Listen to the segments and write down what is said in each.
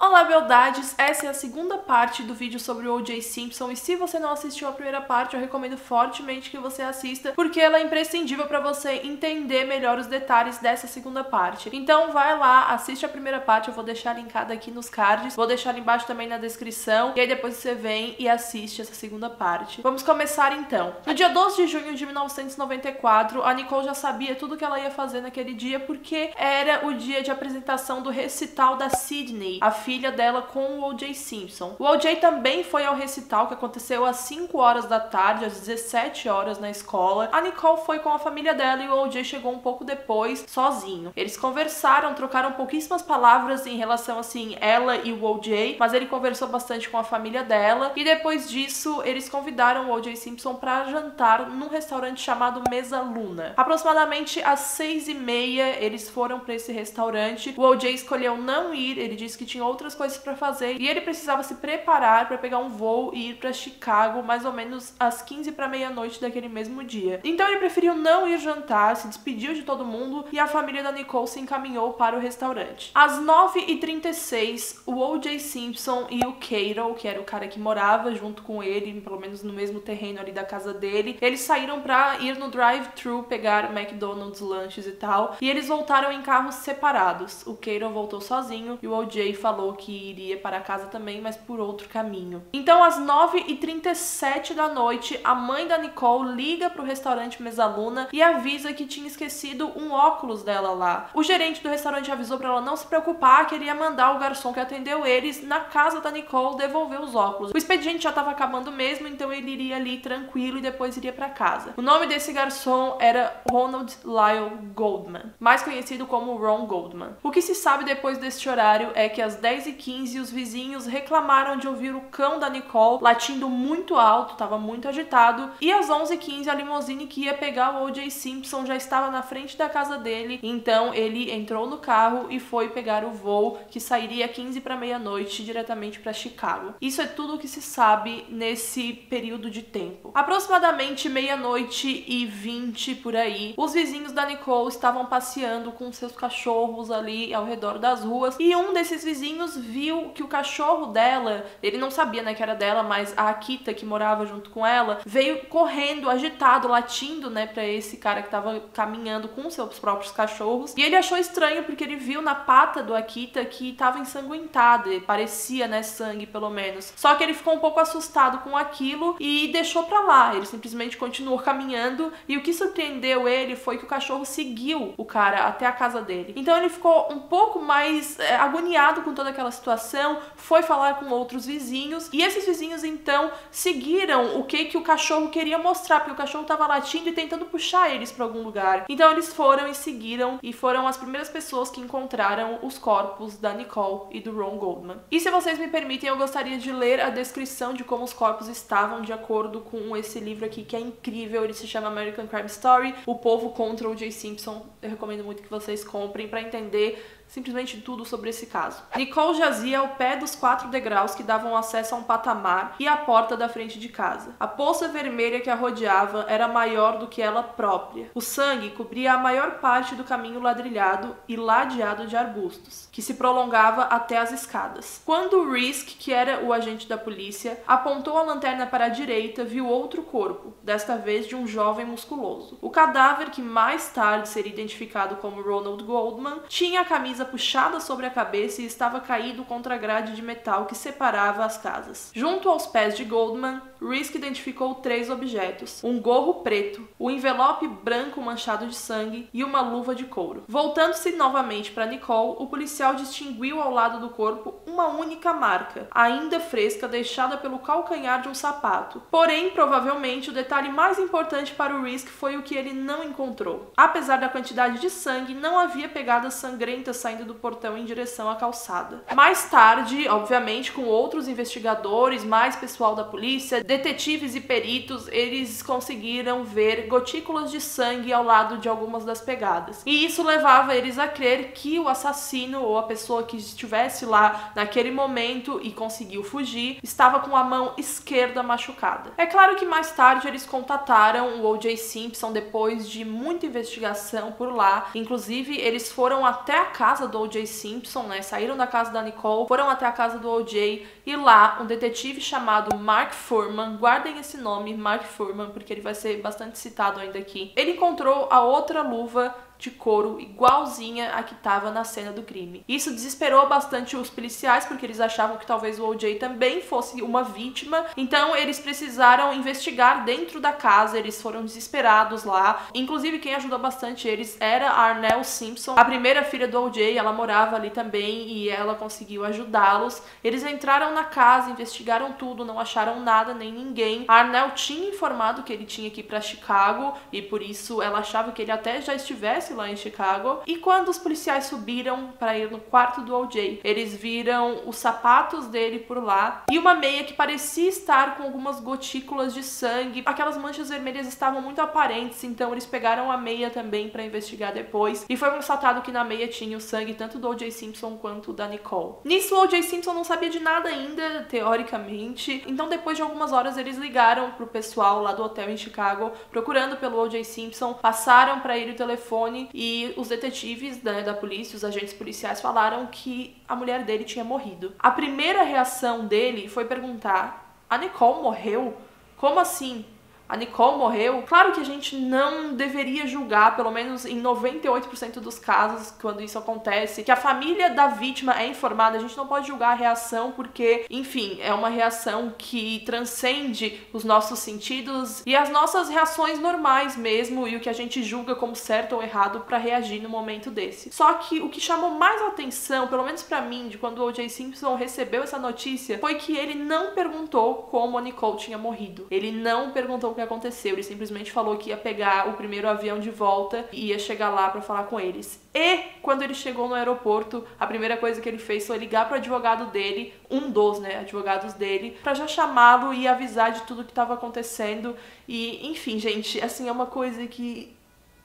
Olá, beldades! Essa é a segunda parte do vídeo sobre o O.J. Simpson e se você não assistiu a primeira parte, eu recomendo fortemente que você assista porque ela é imprescindível para você entender melhor os detalhes dessa segunda parte. Então vai lá, assiste a primeira parte, eu vou deixar linkada aqui nos cards, vou deixar ali embaixo também na descrição e aí depois você vem e assiste essa segunda parte. Vamos começar então. No dia 12 de junho de 1994, a Nicole já sabia tudo o que ela ia fazer naquele dia porque era o dia de apresentação do recital da Sydney, a filha dela com o O.J. Simpson. O O.J. também foi ao recital, que aconteceu às 5 horas da tarde, às 17 horas na escola. A Nicole foi com a família dela e o O.J. chegou um pouco depois, sozinho. Eles conversaram, trocaram pouquíssimas palavras em relação, assim, ela e o O.J., mas ele conversou bastante com a família dela e depois disso eles convidaram o O.J. Simpson para jantar num restaurante chamado Mesa Luna. Aproximadamente às 6h30 eles foram para esse restaurante. O O.J. escolheu não ir, ele disse que tinha outras coisas para fazer e ele precisava se preparar para pegar um voo e ir para Chicago mais ou menos às 15 para meia-noite daquele mesmo dia. Então ele preferiu não ir jantar, se despediu de todo mundo e a família da Nicole se encaminhou para o restaurante. Às 9h36, o O.J. Simpson e o Cato, que era o cara que morava junto com ele, pelo menos no mesmo terreno ali da casa dele, eles saíram para ir no drive-thru pegar McDonald's, lanches e tal, e eles voltaram em carros separados. O Cato voltou sozinho e o O.J. falou que iria para casa também, mas por outro caminho. Então, às 9h37 da noite, a mãe da Nicole liga para o restaurante Mesa Luna e avisa que tinha esquecido um óculos dela lá. O gerente do restaurante avisou para ela não se preocupar, que ele ia mandar o garçom que atendeu eles na casa da Nicole devolver os óculos. O expediente já estava acabando mesmo, então ele iria ali tranquilo e depois iria para casa. O nome desse garçom era Ronald Lyle Goldman, mais conhecido como Ron Goldman. O que se sabe depois deste horário é que às 10h15 os vizinhos reclamaram de ouvir o cão da Nicole latindo muito alto, estava muito agitado, e às 11h15 a limusine que ia pegar o O.J. Simpson já estava na frente da casa dele, então ele entrou no carro e foi pegar o voo que sairia 15 para meia-noite diretamente para Chicago. Isso é tudo o que se sabe nesse período de tempo. Aproximadamente meia-noite e 20 por aí, os vizinhos da Nicole estavam passeando com seus cachorros ali ao redor das ruas e um desses vizinhos viu que o cachorro dela, ele não sabia, né, que era dela, mas a Akita, que morava junto com ela, veio correndo, agitado, latindo, né, pra esse cara que tava caminhando com seus próprios cachorros. E ele achou estranho porque ele viu na pata do Akita que tava ensanguentada, parecia, né, sangue pelo menos. Só que ele ficou um pouco assustado com aquilo e deixou pra lá. Ele simplesmente continuou caminhando e o que surpreendeu ele foi que o cachorro seguiu o cara até a casa dele. Então ele ficou um pouco mais agoniado com toda aquela situação, foi falar com outros vizinhos e esses vizinhos então seguiram o que o cachorro queria mostrar, porque o cachorro tava latindo e tentando puxar eles para algum lugar. Então eles foram e seguiram e foram as primeiras pessoas que encontraram os corpos da Nicole e do Ron Goldman. E se vocês me permitem, eu gostaria de ler a descrição de como os corpos estavam de acordo com esse livro aqui que é incrível, ele se chama American Crime Story, O Povo contra o O.J. Simpson. Eu recomendo muito que vocês comprem para entender simplesmente tudo sobre esse caso. Nicole jazia ao pé dos 4 degraus que davam acesso a um patamar e à porta da frente de casa. A poça vermelha que a rodeava era maior do que ela própria. O sangue cobria a maior parte do caminho ladrilhado e ladeado de arbustos, que se prolongava até as escadas. Quando Risk, que era o agente da polícia, apontou a lanterna para a direita, viu outro corpo, desta vez de um jovem musculoso. O cadáver, que mais tarde seria identificado como Ronald Goldman, tinha a camisa puxada sobre a cabeça e estava caído contra a grade de metal que separava as casas. Junto aos pés de Goldman, Risk identificou 3 objetos: um gorro preto, um envelope branco manchado de sangue e uma luva de couro. Voltando-se novamente para Nicole, o policial distinguiu ao lado do corpo uma única marca, ainda fresca, deixada pelo calcanhar de um sapato. Porém, provavelmente, o detalhe mais importante para o Risk foi o que ele não encontrou. Apesar da quantidade de sangue, não havia pegadas sangrentas saindo do portão em direção à calçada. Mais tarde, obviamente, com outros investigadores, mais pessoal da polícia, detetives e peritos, eles conseguiram ver gotículas de sangue ao lado de algumas das pegadas. E isso levava eles a crer que o assassino ou a pessoa que estivesse lá naquele momento e conseguiu fugir estava com a mão esquerda machucada. É claro que mais tarde eles contataram o O.J. Simpson depois de muita investigação por lá. Inclusive, eles foram até a casa casa do O.J. Simpson, né? Saíram da casa da Nicole, foram até a casa do O.J. e lá um detetive chamado Mark Fuhrman, guardem esse nome, Mark Fuhrman, porque ele vai ser bastante citado ainda aqui, ele encontrou a outra luva de couro igualzinha a que estava na cena do crime. Isso desesperou bastante os policiais, porque eles achavam que talvez o O.J. também fosse uma vítima, então eles precisaram investigar dentro da casa, eles foram desesperados lá. Inclusive quem ajudou bastante eles era a Arnell Simpson, a primeira filha do O.J., ela morava ali também e ela conseguiu ajudá-los. Eles entraram na casa, investigaram tudo, não acharam nada nem ninguém. A Arnell tinha informado que ele tinha que ir para Chicago e por isso ela achava que ele até já estivesse lá em Chicago. E quando os policiais subiram para ir no quarto do O.J., eles viram os sapatos dele por lá e uma meia que parecia estar com algumas gotículas de sangue. Aquelas manchas vermelhas estavam muito aparentes, então eles pegaram a meia também para investigar depois e foi constatado que na meia tinha o sangue tanto do O.J. Simpson quanto da Nicole. Nisso, o O.J. Simpson não sabia de nada ainda, teoricamente, então depois de algumas horas eles ligaram pro pessoal lá do hotel em Chicago procurando pelo O.J. Simpson, passaram para ele o telefone e os detetives da polícia, os agentes policiais falaram que a mulher dele tinha morrido. A primeira reação dele foi perguntar: a Nicole morreu? Como assim? A Nicole morreu? Claro que a gente não deveria julgar, pelo menos em 98% dos casos, quando isso acontece, que a família da vítima é informada. A gente não pode julgar a reação porque, enfim, é uma reação que transcende os nossos sentidos e as nossas reações normais mesmo e o que a gente julga como certo ou errado para reagir no momento desse. Só que o que chamou mais atenção, pelo menos para mim, de quando o O.J. Simpson recebeu essa notícia, foi que ele não perguntou como a Nicole tinha morrido. Ele não perguntou o que aconteceu, ele simplesmente falou que ia pegar o primeiro avião de volta e ia chegar lá pra falar com eles. E quando ele chegou no aeroporto, a primeira coisa que ele fez foi ligar pro advogado dele, um dos, advogados dele, pra já chamá-lo e avisar de tudo que tava acontecendo. E, enfim, gente, assim, é uma coisa que...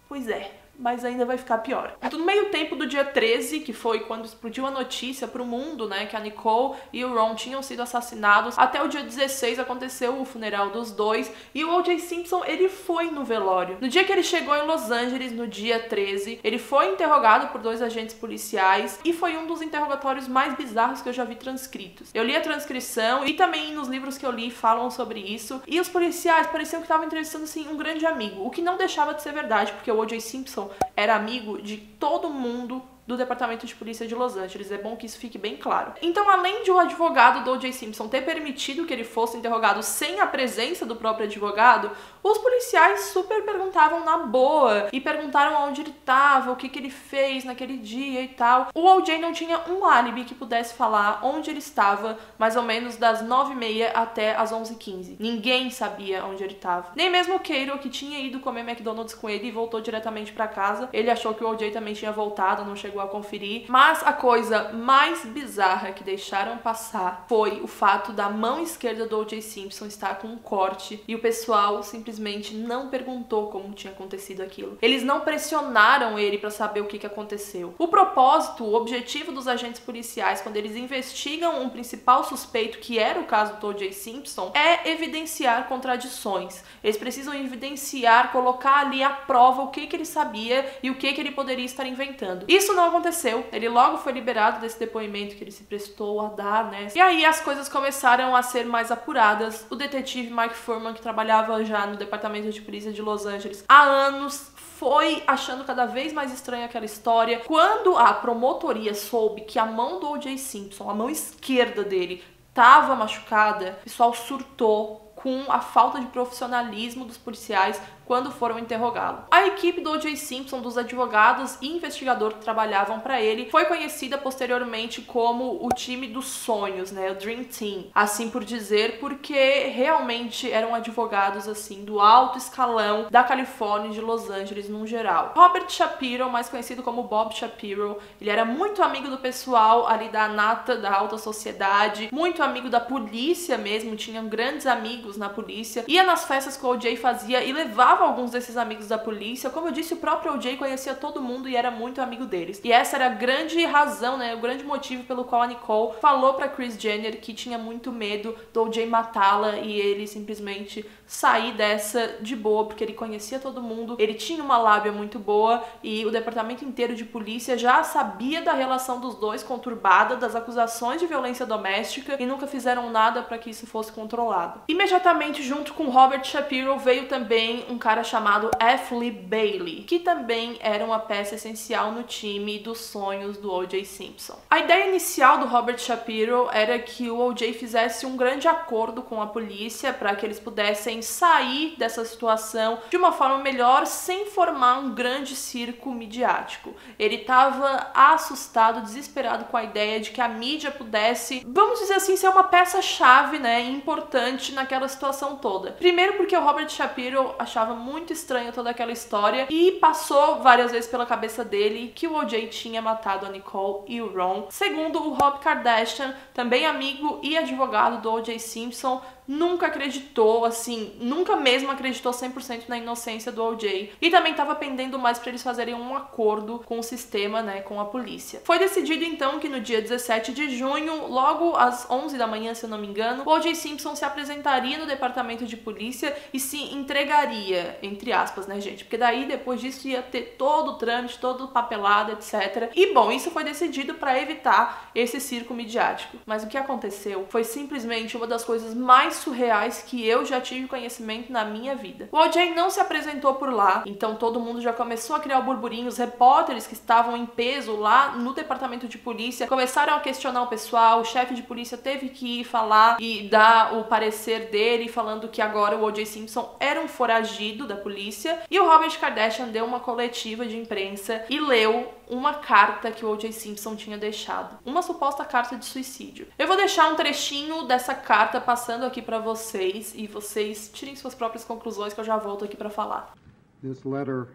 pois é, mas ainda vai ficar pior. No meio tempo do dia 13, que foi quando explodiu a notícia pro mundo, que a Nicole e o Ron tinham sido assassinados, até o dia 16 aconteceu o funeral dos dois e o O.J. Simpson, ele foi no velório. No dia que ele chegou em Los Angeles, no dia 13, ele foi interrogado por 2 agentes policiais e foi um dos interrogatórios mais bizarros que eu já vi transcritos. Eu li a transcrição e também nos livros que eu li falam sobre isso e os policiais pareciam que estavam entrevistando, assim, um grande amigo, o que não deixava de ser verdade, porque o O.J. Simpson era amigo de todo mundo do Departamento de Polícia de Los Angeles. É bom que isso fique bem claro. Então, além de o advogado do O.J. Simpson ter permitido que ele fosse interrogado sem a presença do próprio advogado, os policiais super perguntavam na boa e perguntaram onde ele estava, o que ele fez naquele dia e tal. O O.J. não tinha um álibi que pudesse falar onde ele estava, mais ou menos das 9h30 até as 11h15. Ninguém sabia onde ele estava. Nem mesmo o Cato, que tinha ido comer McDonald's com ele e voltou diretamente para casa. Ele achou que o O.J. também tinha voltado, não chegou a conferir. Mas a coisa mais bizarra que deixaram passar foi o fato da mão esquerda do O.J. Simpson estar com um corte e o pessoal simplesmente não perguntou como tinha acontecido aquilo. Eles não pressionaram ele para saber o que aconteceu. O propósito, o objetivo dos agentes policiais quando eles investigam um principal suspeito, que era o caso do O.J. Simpson, é evidenciar contradições. Eles precisam evidenciar, colocar ali à prova o que ele sabia e o que ele poderia estar inventando. Isso não aconteceu. Ele logo foi liberado desse depoimento que ele se prestou a dar, E aí as coisas começaram a ser mais apuradas. O detetive Mark Fuhrman, que trabalhava já no Departamento de Polícia de Los Angeles há anos, foi achando cada vez mais estranha aquela história. Quando a promotoria soube que a mão do O.J. Simpson, a mão esquerda dele, estava machucada, o pessoal surtou com a falta de profissionalismo dos policiais quando foram interrogá-lo. A equipe do O.J. Simpson, dos advogados e investigador que trabalhavam para ele, foi conhecida posteriormente como o time dos sonhos, o Dream Team, assim por dizer, porque realmente eram advogados assim do alto escalão da Califórnia e de Los Angeles no geral. Robert Shapiro, mais conhecido como Bob Shapiro, ele era muito amigo do pessoal ali da nata da alta sociedade, muito amigo da polícia mesmo, tinham grandes amigos na polícia, ia nas festas que o O.J. fazia e levava ajudava alguns desses amigos da polícia. Como eu disse, o próprio O.J. conhecia todo mundo e era muito amigo deles. E essa era a grande razão, né, o grande motivo pelo qual a Nicole falou pra Kris Jenner que tinha muito medo do O.J. matá-la e ele simplesmente sair dessa de boa, porque ele conhecia todo mundo, ele tinha uma lábia muito boa e o departamento inteiro de polícia já sabia da relação dos dois conturbada, das acusações de violência doméstica, e nunca fizeram nada para que isso fosse controlado. Imediatamente, junto com Robert Shapiro, veio também um cara chamado Amplie Bailey, que também era uma peça essencial no time dos sonhos do O.J. Simpson. A ideia inicial do Robert Shapiro era que o O.J. fizesse um grande acordo com a polícia para que eles pudessem sair dessa situação de uma forma melhor, sem formar um grande circo midiático. Ele estava assustado, desesperado com a ideia de que a mídia pudesse, vamos dizer assim, ser uma peça-chave, né, importante naquela situação toda. Primeiro porque o Robert Shapiro achava muito estranho toda aquela história e passou várias vezes pela cabeça dele que o O.J. tinha matado a Nicole e o Ron. Segundo, o Rob Kardashian, também amigo e advogado do O.J. Simpson, nunca acreditou, assim, nunca mesmo acreditou 100% na inocência do O.J. E também estava pendendo mais para eles fazerem um acordo com o sistema, né, com a polícia. Foi decidido então que no dia 17 de junho, logo às 11 da manhã, se eu não me engano, o O.J. Simpson se apresentaria no departamento de polícia e se entregaria, entre aspas, né, gente? Porque daí, depois disso, ia ter todo o trâmite, todo o papelado, etc. E, bom, isso foi decidido para evitar esse circo midiático. Mas o que aconteceu foi simplesmente uma das coisas mais surreais que eu já tive conhecimento na minha vida. O O.J. não se apresentou por lá, então todo mundo já começou a criar o burburinho. Os repórteres que estavam em peso lá no departamento de polícia começaram a questionar o pessoal, o chefe de polícia teve que ir falar e dar o parecer dele, falando que agora o O.J. Simpson era um foragido da polícia, e o Robert Kardashian deu uma coletiva de imprensa e leu uma carta que o O.J. Simpson tinha deixado. Uma suposta carta de suicídio. Eu vou deixar um trechinho dessa carta passando aqui pra vocês e vocês tirem suas próprias conclusões, que eu já volto aqui pra falar. This letter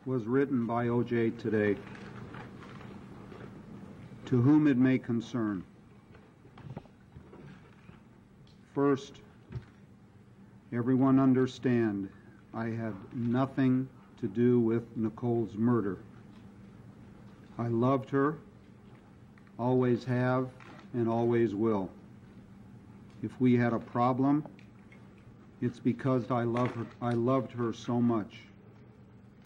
was written by O.J. today. To whom it may concern. First, everyone understand I have nothing to do with Nicole's murder. I loved her, always have, and always will. If we had a problem, it's because I loved her so much.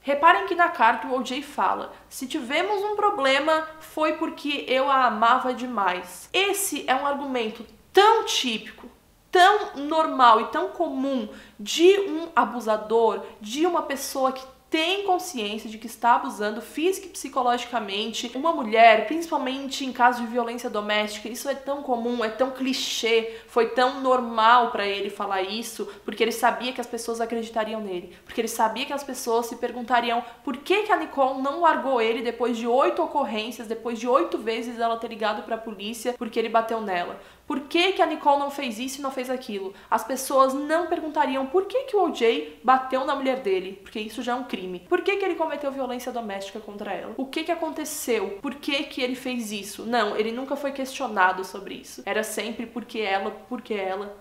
Reparem que na carta o O.J. fala: se tivemos um problema, foi porque eu a amava demais. Esse é um argumento tão típico, tão normal e tão comum de um abusador, de uma pessoa que tem consciência de que está abusando física e psicologicamente uma mulher, principalmente em caso de violência doméstica. Isso é tão comum, é tão clichê, foi tão normal para ele falar isso, porque ele sabia que as pessoas acreditariam nele, porque ele sabia que as pessoas se perguntariam por que a Nicole não largou ele depois de 8 ocorrências, depois de 8 vezes ela ter ligado para a polícia porque ele bateu nela. Por que a Nicole não fez isso e não fez aquilo? As pessoas não perguntariam por que o O.J. bateu na mulher dele, porque isso já é um crime. Por que ele cometeu violência doméstica contra ela? O que aconteceu? Por que ele fez isso? Não, ele nunca foi questionado sobre isso. Era sempre porque ela,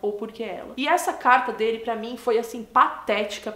ou porque ela. E essa carta dele, pra mim, foi assim, patética.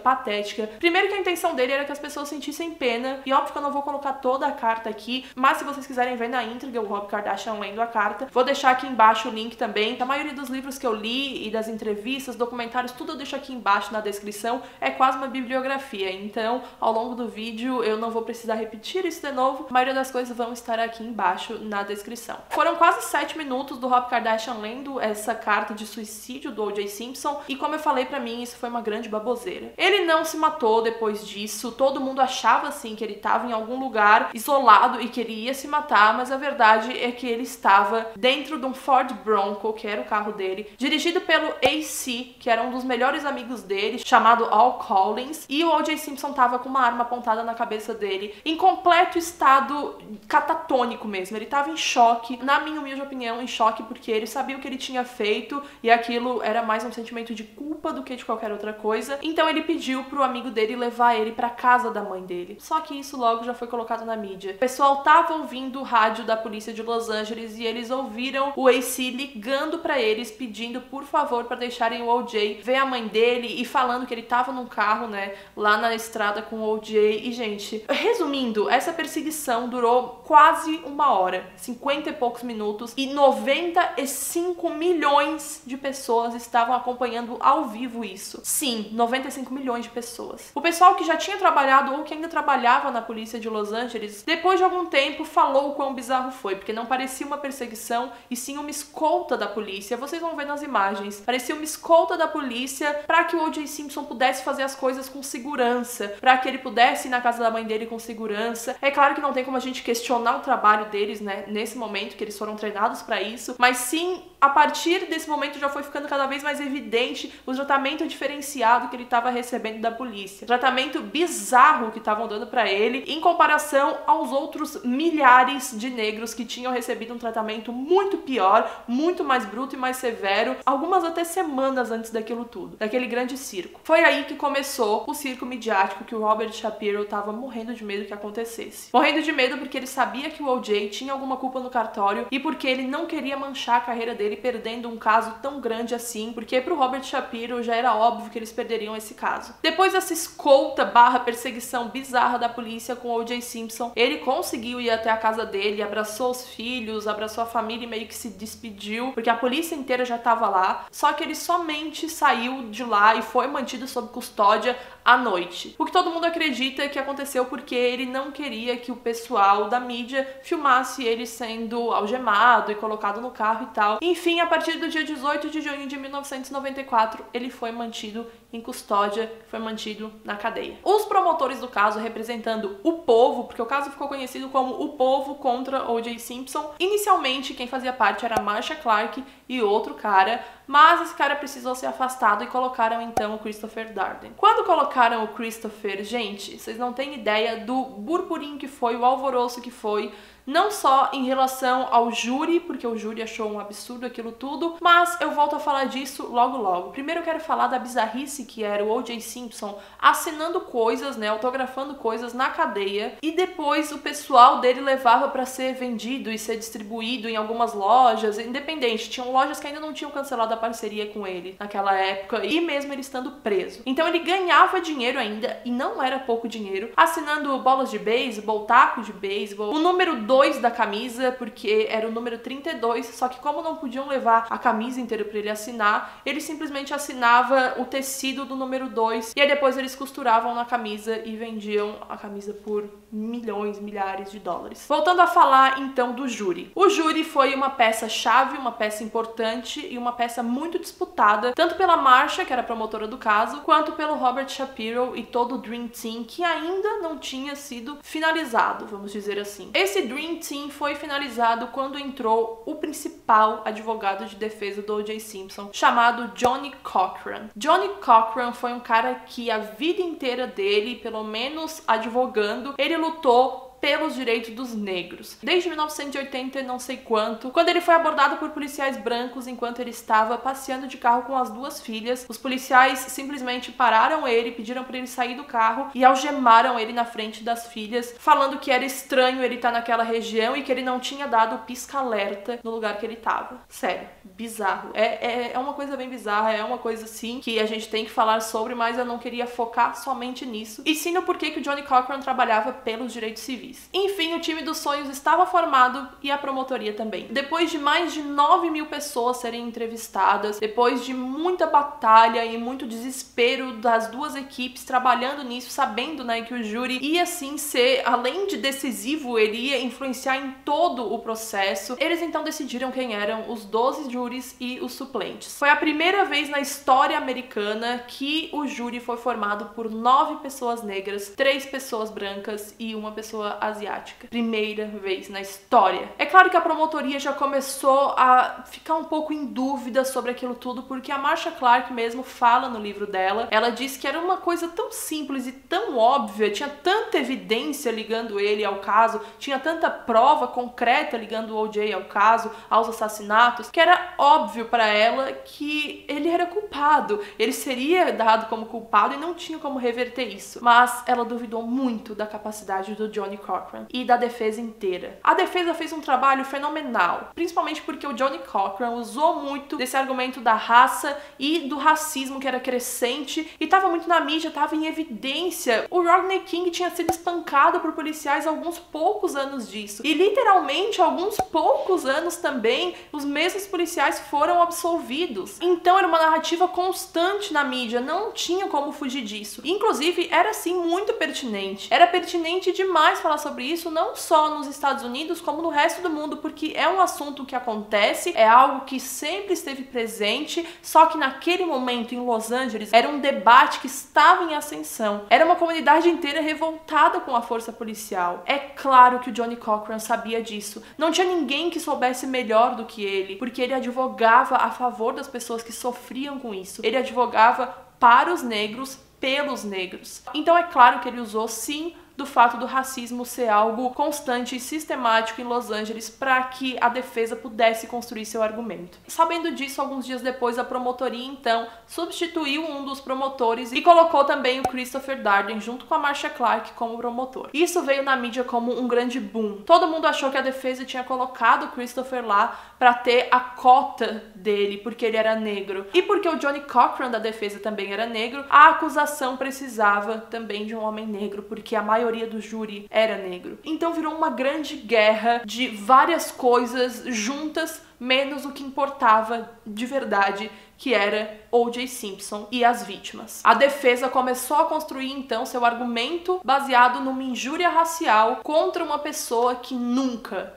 Primeiro que a intenção dele era que as pessoas sentissem pena, e óbvio que eu não vou colocar toda a carta aqui, mas se vocês quiserem ver na íntegra o Rob Kardashian lendo a carta, vou deixar aqui embaixo o link também. A maioria dos livros que eu li e das entrevistas, documentários, tudo eu deixo aqui embaixo na descrição. É quase uma bibliografia, então ao longo do vídeo eu não vou precisar repetir isso de novo. A maioria das coisas vão estar aqui embaixo na descrição. Foram quase 7 minutos do Rob Kardashian lendo essa carta de suicídio do O.J. Simpson, e como eu falei, pra mim isso foi uma grande baboseira. Ele não se matou depois disso, todo mundo achava assim que ele estava em algum lugar isolado e que ele ia se matar, mas a verdade é que ele estava dentro de um Ford Bronco, que era o carro dele, dirigido pelo AC, que era um dos melhores amigos dele, chamado Al Collins, e o O.J. Simpson estava com uma arma apontada na cabeça dele, em completo estado catatônico mesmo. Ele tava em choque, na minha humilde opinião, em choque, porque ele sabia o que ele tinha feito e aquilo era mais um sentimento de culpa do que de qualquer outra coisa. Então ele pediu pro amigo dele levar ele pra casa da mãe dele. Só que isso logo já foi colocado na mídia. O pessoal tava ouvindo o rádio da polícia de Los Angeles e eles ouviram o AC ligando pra eles, pedindo por favor pra deixarem o O.J. ver a mãe dele e falando que ele tava num carro, né, lá na estrada com o O.J. E, gente, resumindo, essa perseguição durou quase 1 hora, 50 e poucos minutos, e 95 milhões de pessoas estavam acompanhando ao vivo isso. Sim, 95 milhões de pessoas. O pessoal que já tinha trabalhado ou que ainda trabalhava na polícia de Los Angeles, depois de algum tempo falou o quão bizarro foi, porque não parecia uma perseguição e sim uma escolta da polícia. Vocês vão ver nas imagens. Parecia uma escolta da polícia para que o O.J. Simpson pudesse fazer as coisas com segurança, para que ele pudesse ir na casa da mãe dele com segurança. É claro que não tem como a gente questionar o trabalho deles, né, nesse momento, que eles foram treinados para isso, mas sim, a partir desse momento já foi ficando cada vez mais evidente o tratamento diferenciado que ele estava recebendo da polícia. O tratamento bizarro que estavam dando para ele em comparação aos outros milhares de negros que tinham recebido um tratamento muito pior, muito mais bruto e mais severo, algumas até semanas antes daquilo tudo, daquele grande circo. Foi aí que começou o circo midiático que o Robert Shapiro estava morrendo de medo que acontecesse. Morrendo de medo porque ele sabia que o O.J. tinha alguma culpa no cartório e porque ele não queria manchar a carreira dele perdendo um caso tão grande assim, porque pro Robert Shapiro já era óbvio que eles perderiam esse caso. Depois dessa escolta / perseguição bizarra da polícia com o O.J. Simpson, ele conseguiu ir até a casa dele, abraçou os filhos, abraçou a família e meio que se despediu, porque a polícia inteira já tava lá, só que ele somente saiu de lá e foi mantido sob custódia à noite. O que todo mundo acredita que aconteceu porque ele não queria que o pessoal da mídia filmasse ele sendo algemado e colocado no carro e tal. Enfim, a partir do dia 18 de junho de 1994, ele foi mantido em custódia, foi mantido na cadeia. Os promotores do caso, representando o povo, porque o caso ficou conhecido como o povo contra O.J. Simpson, inicialmente quem fazia parte era Marcia Clark e outro cara, mas esse cara precisou ser afastado e colocaram então o Christopher Darden. Quando colocaram o Christopher, gente, vocês não têm ideia do burburinho que foi, o alvoroço que foi, não só em relação ao júri, porque o júri achou um absurdo aquilo tudo, mas eu volto a falar disso logo logo. Primeiro eu quero falar da bizarrice que era o O.J. Simpson assinando coisas, né, autografando coisas na cadeia, e depois o pessoal dele levava para ser vendido e ser distribuído em algumas lojas, independente. Tinham lojas que ainda não tinham cancelado a parceria com ele naquela época, e mesmo ele estando preso. Então ele ganhava dinheiro ainda, e não era pouco dinheiro, assinando bolas de beisebol, taco de beisebol, o número 2 da camisa, porque era o número 32, só que como não podiam levar a camisa inteira para ele assinar, ele simplesmente assinava o tecido do número 2, e aí depois eles costuravam na camisa e vendiam a camisa por milhões, milhares de dólares. Voltando a falar então do júri. O júri foi uma peça-chave, uma peça importante e uma peça muito disputada, tanto pela Marcia, que era a promotora do caso, quanto pelo Robert Shapiro e todo o Dream Team, que ainda não tinha sido finalizado, vamos dizer assim. Esse Dream Team foi finalizado quando entrou o principal advogado de defesa do O.J. Simpson, chamado Johnny Cochran. Johnny Cochran foi um cara que a vida inteira dele, pelo menos advogando, ele lutou pelos direitos dos negros. Desde 1980 não sei quanto, quando ele foi abordado por policiais brancos enquanto ele estava passeando de carro com as 2 filhas, os policiais simplesmente pararam ele, pediram para ele sair do carro e algemaram ele na frente das filhas, falando que era estranho ele estar naquela região e que ele não tinha dado o pisca-alerta no lugar que ele estava. Sério, bizarro. É uma coisa bem bizarra, é uma coisa assim que a gente tem que falar sobre, mas eu não queria focar somente nisso, e sim no porquê que o Johnny Cochran trabalhava pelos direitos civis. Enfim, o time dos sonhos estava formado e a promotoria também. Depois de mais de 9.000 pessoas serem entrevistadas, depois de muita batalha e muito desespero das 2 equipes trabalhando nisso, sabendo, né, que o júri ia sim ser, além de decisivo, ele ia influenciar em todo o processo, eles então decidiram quem eram os 12 júris e os suplentes. Foi a primeira vez na história americana que o júri foi formado por 9 pessoas negras, 3 pessoas brancas e 1 pessoa pessoa asiática. Primeira vez na história. É claro que a promotoria já começou a ficar um pouco em dúvida sobre aquilo tudo, porque a Marcia Clark mesmo fala no livro dela. Ela diz que era uma coisa tão simples e tão óbvia, tinha tanta evidência ligando ele ao caso, tinha tanta prova concreta ligando o O.J. ao caso, aos assassinatos, que era óbvio para ela que ele era culpado, ele seria dado como culpado e não tinha como reverter isso. Mas ela duvidou muito da capacidade do Johnny Cochran e da defesa inteira. A defesa fez um trabalho fenomenal, principalmente porque o Johnny Cochran usou muito desse argumento da raça e do racismo que era crescente e estava muito na mídia, estava em evidência. O Rodney King tinha sido espancado por policiais há alguns poucos anos disso. E literalmente, alguns poucos anos também, os mesmos policiais foram absolvidos. Então era uma narrativa constante na mídia, não tinha como fugir disso. Inclusive, era sim muito pertinente. Era pertinente demais falar sobre isso, não só nos Estados Unidos, como no resto do mundo, porque é um assunto que acontece, é algo que sempre esteve presente, só que naquele momento em Los Angeles era um debate que estava em ascensão. Era uma comunidade inteira revoltada com a força policial. É claro que o Johnny Cochran sabia disso. Não tinha ninguém que soubesse melhor do que ele, porque ele advogava a favor das pessoas que sofriam com isso. Ele advogava para os negros, pelos negros. Então é claro que ele usou sim do fato do racismo ser algo constante e sistemático em Los Angeles para que a defesa pudesse construir seu argumento. Sabendo disso, alguns dias depois, a promotoria então substituiu um dos promotores e colocou também o Christopher Darden junto com a Marcia Clark como promotor. Isso veio na mídia como um grande boom. Todo mundo achou que a defesa tinha colocado o Christopher lá para ter a cota dele, porque ele era negro. E porque o Johnny Cochran da defesa também era negro, a acusação precisava também de um homem negro, porque a maioria do júri era negro. Então virou uma grande guerra de várias coisas juntas, menos o que importava de verdade, que era O.J. Simpson e as vítimas. A defesa começou a construir então seu argumento baseado numa injúria racial contra uma pessoa que nunca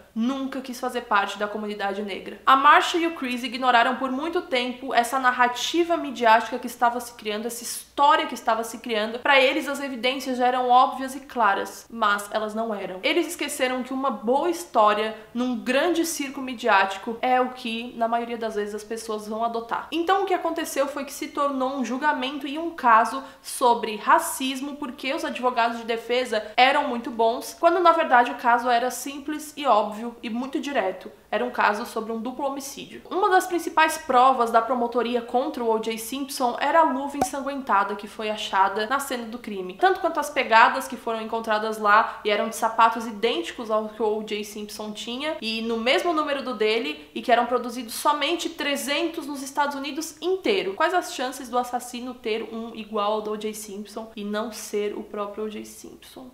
quis fazer parte da comunidade negra. A Marcia e o Chris ignoraram por muito tempo essa narrativa midiática que estava se criando, essa história que estava se criando. Para eles as evidências já eram óbvias e claras, mas elas não eram. Eles esqueceram que uma boa história num grande circo midiático é o que, na maioria das vezes, as pessoas vão adotar. Então o que aconteceu foi que se tornou um julgamento e um caso sobre racismo, porque os advogados de defesa eram muito bons, quando na verdade o caso era simples e óbvio e muito direto. Era um caso sobre um duplo homicídio. Uma das principais provas da promotoria contra o O.J. Simpson era a luva ensanguentada que foi achada na cena do crime. Tanto quanto as pegadas que foram encontradas lá e eram de sapatos idênticos ao que o O.J. Simpson tinha e no mesmo número do dele e que eram produzidos somente 300 nos Estados Unidos inteiro. Quais as chances do assassino ter um igual ao do O.J. Simpson e não ser o próprio O.J. Simpson?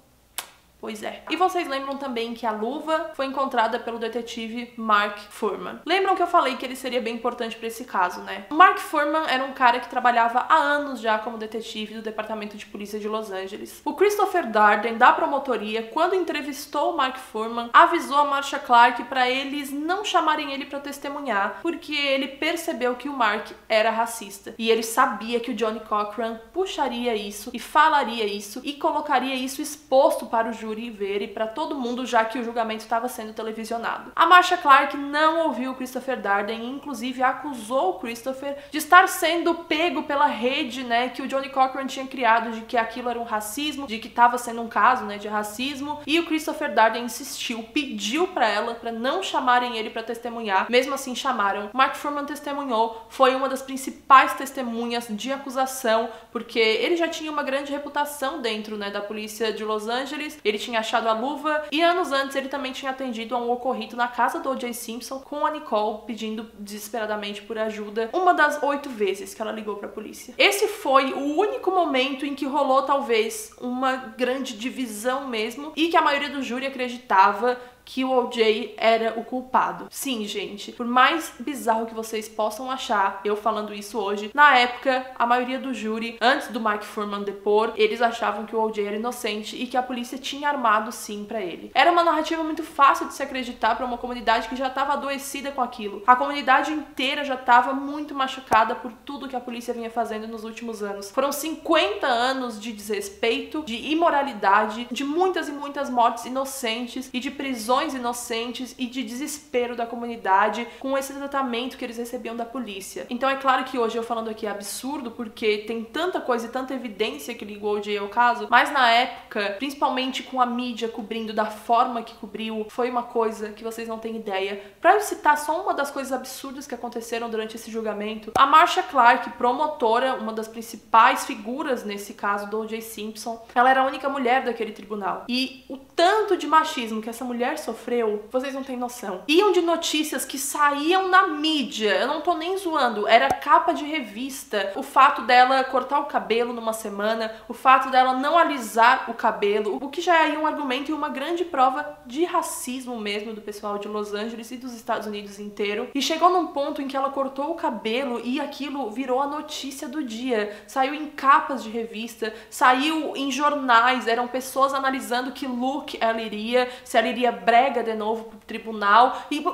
Pois é. E vocês lembram também que a luva foi encontrada pelo detetive Mark Fuhrman. Lembram que eu falei que ele seria bem importante para esse caso, né? O Mark Fuhrman era um cara que trabalhava há anos já como detetive do Departamento de Polícia de Los Angeles. O Christopher Darden, da promotoria, quando entrevistou o Mark Fuhrman, avisou a Marcia Clark para eles não chamarem ele para testemunhar, porque ele percebeu que o Mark era racista. E ele sabia que o Johnny Cochran puxaria isso e falaria isso e colocaria isso exposto para o júri ver e para todo mundo, já que o julgamento estava sendo televisionado. A Marcia Clark não ouviu o Christopher Darden e inclusive acusou o Christopher de estar sendo pego pela rede, né, que o Johnny Cochran tinha criado, de que aquilo era um racismo, de que estava sendo um caso, né, de racismo. E o Christopher Darden insistiu, pediu para ela para não chamarem ele para testemunhar. Mesmo assim chamaram. Mark Fuhrman testemunhou, foi uma das principais testemunhas de acusação, porque ele já tinha uma grande reputação dentro, né, da polícia de Los Angeles. Ele tinha achado a luva e anos antes ele também tinha atendido a um ocorrido na casa do O.J. Simpson com a Nicole pedindo desesperadamente por ajuda, uma das 8 vezes que ela ligou para a polícia. Esse foi o único momento em que rolou talvez uma grande divisão mesmo e que a maioria do júri acreditava que o O.J. era o culpado. Sim, gente, por mais bizarro que vocês possam achar, eu falando isso hoje, na época, a maioria do júri, antes do Mark Fuhrman depor, eles achavam que o O.J. era inocente e que a polícia tinha armado sim pra ele. Era uma narrativa muito fácil de se acreditar pra uma comunidade que já estava adoecida com aquilo. A comunidade inteira já estava muito machucada por tudo que a polícia vinha fazendo nos últimos anos. Foram 50 anos de desrespeito, de imoralidade, de muitas e muitas mortes inocentes e de prisões inocentes e de desespero da comunidade com esse tratamento que eles recebiam da polícia. Então é claro que hoje eu falando aqui é absurdo porque tem tanta coisa e tanta evidência que liga o O.J. ao caso, mas na época, principalmente com a mídia cobrindo da forma que cobriu, foi uma coisa que vocês não têm ideia. Pra eu citar só uma das coisas absurdas que aconteceram durante esse julgamento, a Marcia Clark, promotora, uma das principais figuras nesse caso do O.J. Simpson, ela era a única mulher daquele tribunal. E o tanto de machismo que essa mulher sofreu, vocês não têm noção. Iam de notícias que saíam na mídia, eu não tô nem zoando, era capa de revista, o fato dela cortar o cabelo numa semana, o fato dela não alisar o cabelo, o que já é aí um argumento e uma grande prova de racismo mesmo do pessoal de Los Angeles e dos Estados Unidos inteiro. E chegou num ponto em que ela cortou o cabelo e aquilo virou a notícia do dia. Saiu em capas de revista, saiu em jornais, eram pessoas analisando que look ela iria, se ela iria brega de novo pro tribunal e...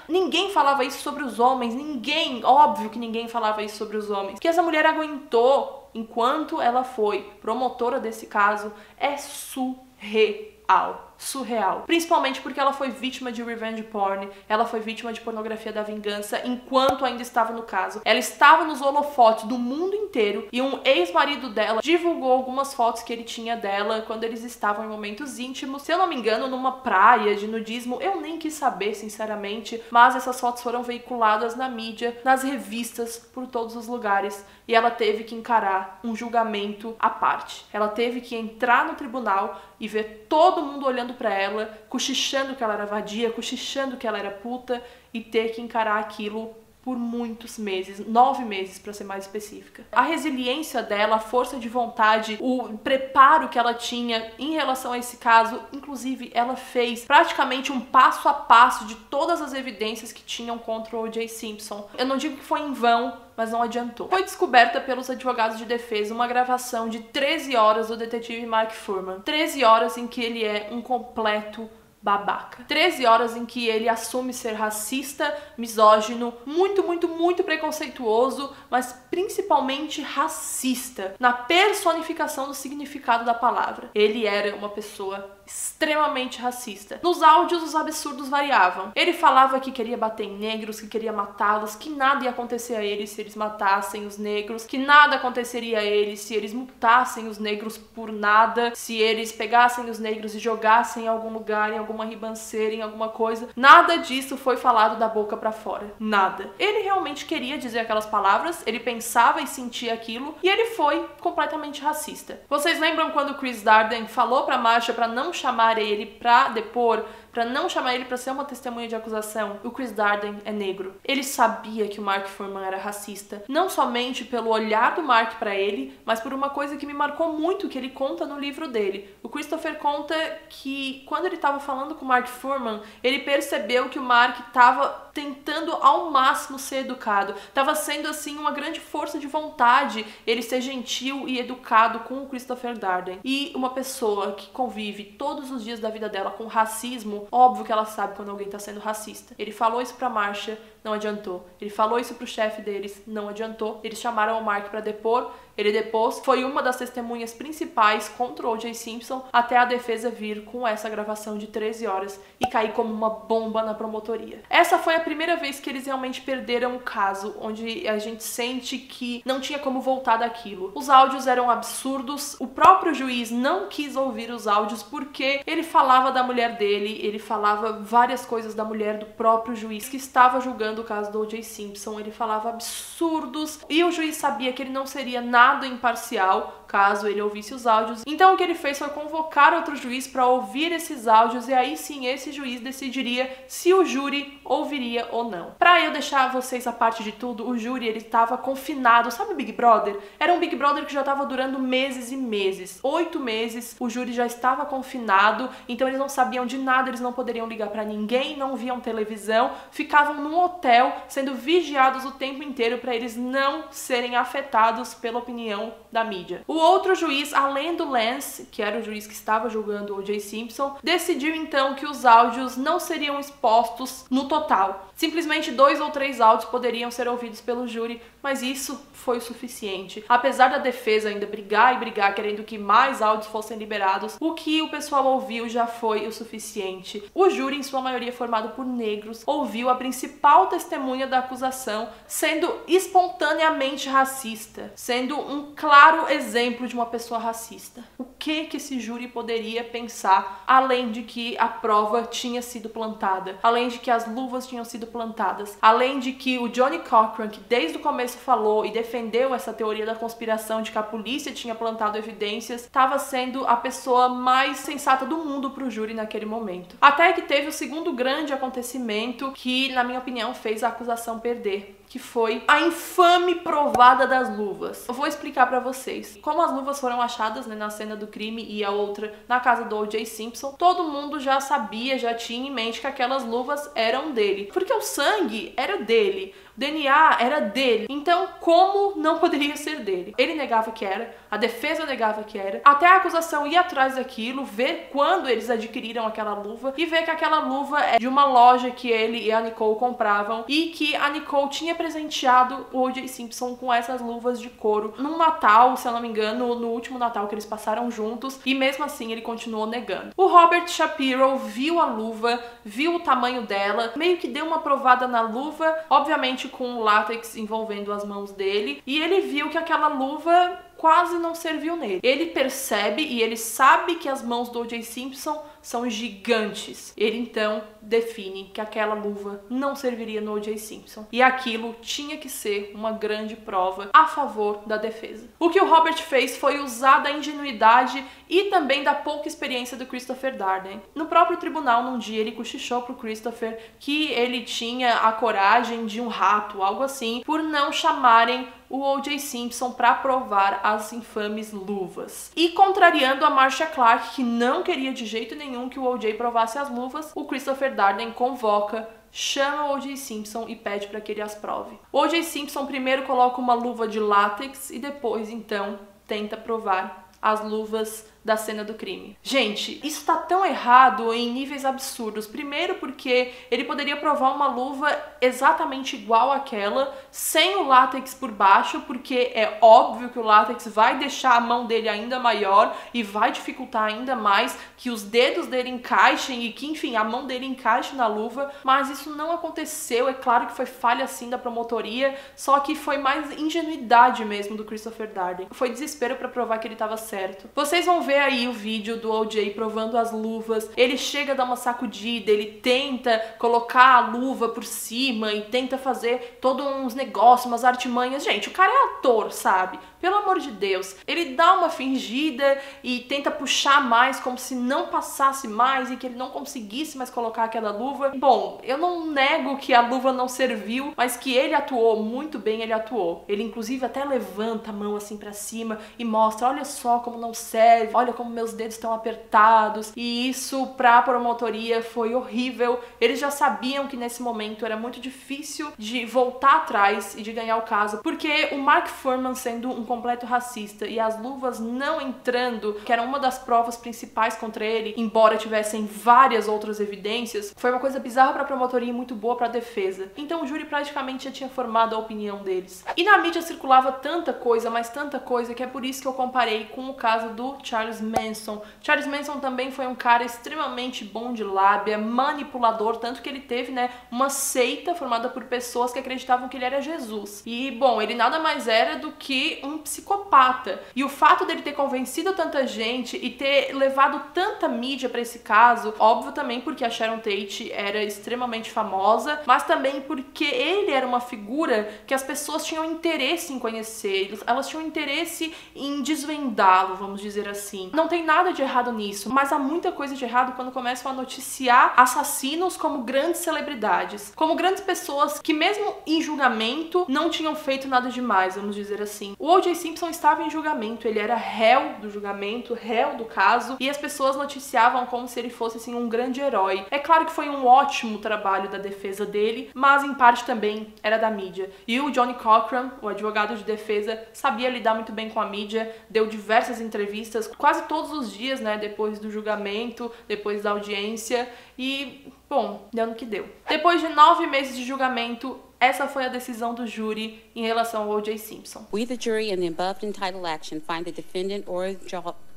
ninguém falava isso sobre os homens, ninguém, óbvio que ninguém falava isso sobre os homens. O que essa mulher aguentou enquanto ela foi promotora desse caso é surreal. Surreal. Principalmente porque ela foi vítima de revenge porn, ela foi vítima de pornografia da vingança enquanto ainda estava no caso. Ela estava nos holofotes do mundo inteiro e um ex-marido dela divulgou algumas fotos que ele tinha dela quando eles estavam em momentos íntimos, se eu não me engano, numa praia de nudismo. Eu nem quis saber, sinceramente, mas essas fotos foram veiculadas na mídia, nas revistas, por todos os lugares. E ela teve que encarar um julgamento à parte. Ela teve que entrar no tribunal e ver todo mundo olhando pra ela, cochichando que ela era vadia, cochichando que ela era puta, e ter que encarar aquilo por muitos meses, 9 meses pra ser mais específica. A resiliência dela, a força de vontade, o preparo que ela tinha em relação a esse caso, inclusive ela fez praticamente um passo a passo de todas as evidências que tinham contra o O.J. Simpson. Eu não digo que foi em vão, mas não adiantou. Foi descoberta pelos advogados de defesa uma gravação de 13 horas do detetive Mark Fuhrman. 13 horas em que ele é um completo babaca. 13 horas em que ele assume ser racista, misógino, muito preconceituoso, mas principalmente racista, na personificação do significado da palavra. Ele era uma pessoa extremamente racista. Nos áudios, os absurdos variavam. Ele falava que queria bater em negros, que queria matá-los, que nada ia acontecer a eles se eles matassem os negros, que nada aconteceria a eles se eles multassem os negros por nada, se eles pegassem os negros e jogassem em algum lugar, em alguma ribanceira, em alguma coisa. Nada disso foi falado da boca pra fora. Nada. Ele realmente queria dizer aquelas palavras, ele pensava e sentia aquilo, e ele foi completamente racista. Vocês lembram quando o Chris Darden falou pra Marcia pra não chamar ele pra depor, pra não chamar ele pra ser uma testemunha de acusação? O Chris Darden é negro. Ele sabia que o Mark Fuhrman era racista, não somente pelo olhar do Mark pra ele, mas por uma coisa que me marcou muito, que ele conta no livro dele. O Christopher conta que quando ele tava falando com o Mark Fuhrman, ele percebeu que o Mark tava tentando ao máximo ser educado. Tava sendo, assim, uma grande força de vontade ele ser gentil e educado com o Christopher Darden. E uma pessoa que convive todos os dias da vida dela com racismo, óbvio que ela sabe quando alguém tá sendo racista. Ele falou isso pra Marcia, não adiantou. Ele falou isso pro chefe deles, não adiantou. Eles chamaram o Mark pra depor, ele depôs, foi uma das testemunhas principais contra o O.J. Simpson, até a defesa vir com essa gravação de 13 horas e cair como uma bomba na promotoria. Essa foi a primeira vez que eles realmente perderam o caso, onde a gente sente que não tinha como voltar daquilo. Os áudios eram absurdos, o próprio juiz não quis ouvir os áudios porque ele falava da mulher dele, ele falava várias coisas da mulher do próprio juiz que estava julgando julgando o caso do O.J. Simpson. Ele falava absurdos e o juiz sabia que ele não seria nada imparcial caso ele ouvisse os áudios. Então o que ele fez foi convocar outro juiz para ouvir esses áudios e aí sim esse juiz decidiria se o júri ouviria ou não. Para eu deixar vocês a parte de tudo, o júri ele estava confinado, sabe o Big Brother? Era um Big Brother que já estava durando meses e meses. 8 meses o júri já estava confinado, então eles não sabiam de nada, eles não poderiam ligar para ninguém, não viam televisão, ficavam num hotel sendo vigiados o tempo inteiro para eles não serem afetados pela opinião da mídia. O outro juiz, além do Lance, que era o juiz que estava julgando o O.J. Simpson, decidiu então que os áudios não seriam expostos no total. Simplesmente 2 ou 3 áudios poderiam ser ouvidos pelo júri, mas isso foi o suficiente. Apesar da defesa ainda brigar e brigar, querendo que mais áudios fossem liberados, o que o pessoal ouviu já foi o suficiente. O júri, em sua maioria formado por negros, ouviu a principal testemunha da acusação sendo espontaneamente racista, sendo um claro exemplo de uma pessoa racista. O que esse júri poderia pensar, além de que a prova tinha sido plantada, além de que as luvas tinham sido plantadas, além de que o Johnny Cochran, que desde o começo falou e defendeu essa teoria da conspiração de que a polícia tinha plantado evidências, estava sendo a pessoa mais sensata do mundo para o júri naquele momento. Até que teve o segundo grande acontecimento que, na minha opinião, fez a acusação perder, que foi a infame provada das luvas. Eu vou explicar pra vocês. Como as luvas foram achadas, né, na cena do crime e a outra na casa do O.J. Simpson, todo mundo já sabia, já tinha em mente que aquelas luvas eram dele. Porque o sangue era dele, o DNA era dele. Então, como não poderia ser dele? Ele negava que era, a defesa negava que era, até a acusação ir atrás daquilo, ver quando eles adquiriram aquela luva e ver que aquela luva é de uma loja que ele e a Nicole compravam e que a Nicole tinha presenteado o O.J. Simpson com essas luvas de couro num Natal, se eu não me engano, no último Natal que eles passaram juntos, e mesmo assim ele continuou negando. O Robert Shapiro viu a luva, viu o tamanho dela, meio que deu uma provada na luva, obviamente com o látex envolvendo as mãos dele, e ele viu que aquela luva quase não serviu nele. Ele percebe e ele sabe que as mãos do O.J. Simpson são gigantes. Ele então define que aquela luva não serviria no O.J. Simpson. E aquilo tinha que ser uma grande prova a favor da defesa. O que o Robert fez foi usar da ingenuidade e também da pouca experiência do Christopher Darden. No próprio tribunal, num dia, ele cochichou pro Christopher que ele tinha a coragem de um rato, algo assim, por não chamarem o O.J. Simpson para provar as infames luvas. E contrariando a Marcia Clark, que não queria de jeito nenhum que o O.J. provasse as luvas, o Christopher Darden convoca, chama o O.J. Simpson e pede para que ele as prove. O O.J. Simpson primeiro coloca uma luva de látex e depois, então, tenta provar as luvas da cena do crime. Gente, isso tá tão errado em níveis absurdos. Primeiro porque ele poderia provar uma luva exatamente igual àquela, sem o látex por baixo, porque é óbvio que o látex vai deixar a mão dele ainda maior e vai dificultar ainda mais que os dedos dele encaixem e que, enfim, a mão dele encaixe na luva, mas isso não aconteceu. É claro que foi falha sim da promotoria, só que foi mais ingenuidade mesmo do Christopher Darden. Foi desespero para provar que ele estava certo. Vocês vão ver aí o vídeo do O.J. provando as luvas. Ele chega a dar uma sacudida, ele tenta colocar a luva por cima e tenta fazer todos uns negócios, umas artimanhas. Gente, o cara é ator, sabe? Pelo amor de Deus. Ele dá uma fingida e tenta puxar mais, como se não passasse mais e que ele não conseguisse mais colocar aquela luva. Bom, eu não nego que a luva não serviu, mas que ele atuou muito bem, ele atuou. Ele inclusive até levanta a mão assim pra cima e mostra, olha só como não serve, olha como meus dedos estão apertados. E isso pra promotoria foi horrível. Eles já sabiam que nesse momento era muito difícil de voltar atrás e de ganhar o caso, porque o Mark Fuhrman, sendo um completo racista, e as luvas não entrando, que era uma das provas principais contra ele, embora tivessem várias outras evidências, foi uma coisa bizarra pra promotoria e muito boa pra defesa. Então o júri praticamente já tinha formado a opinião deles. E na mídia circulava tanta coisa, mas tanta coisa, que é por isso que eu comparei com o caso do Charlie Charles Manson. Charles Manson também foi um cara extremamente bom de lábia, manipulador, tanto que ele teve, né, uma seita formada por pessoas que acreditavam que ele era Jesus. E, bom, ele nada mais era do que um psicopata. E o fato dele ter convencido tanta gente e ter levado tanta mídia pra esse caso, óbvio também porque a Sharon Tate era extremamente famosa, mas também porque ele era uma figura que as pessoas tinham interesse em conhecer, elas tinham interesse em desvendá-lo, vamos dizer assim. Não tem nada de errado nisso, mas há muita coisa de errado quando começam a noticiar assassinos como grandes celebridades, como grandes pessoas que mesmo em julgamento não tinham feito nada demais, vamos dizer assim. O O.J. Simpson estava em julgamento, ele era réu do julgamento, réu do caso, e as pessoas noticiavam como se ele fosse assim um grande herói. É claro que foi um ótimo trabalho da defesa dele, mas em parte também era da mídia. E o Johnny Cochran, o advogado de defesa, sabia lidar muito bem com a mídia, deu diversas entrevistas, quase todos os dias, né, depois do julgamento, depois da audiência, e, bom, deu no que deu. Depois de 9 meses de julgamento, essa foi a decisão do júri em relação ao O.J. Simpson. We, the jury, in the above entitled action, find the defendant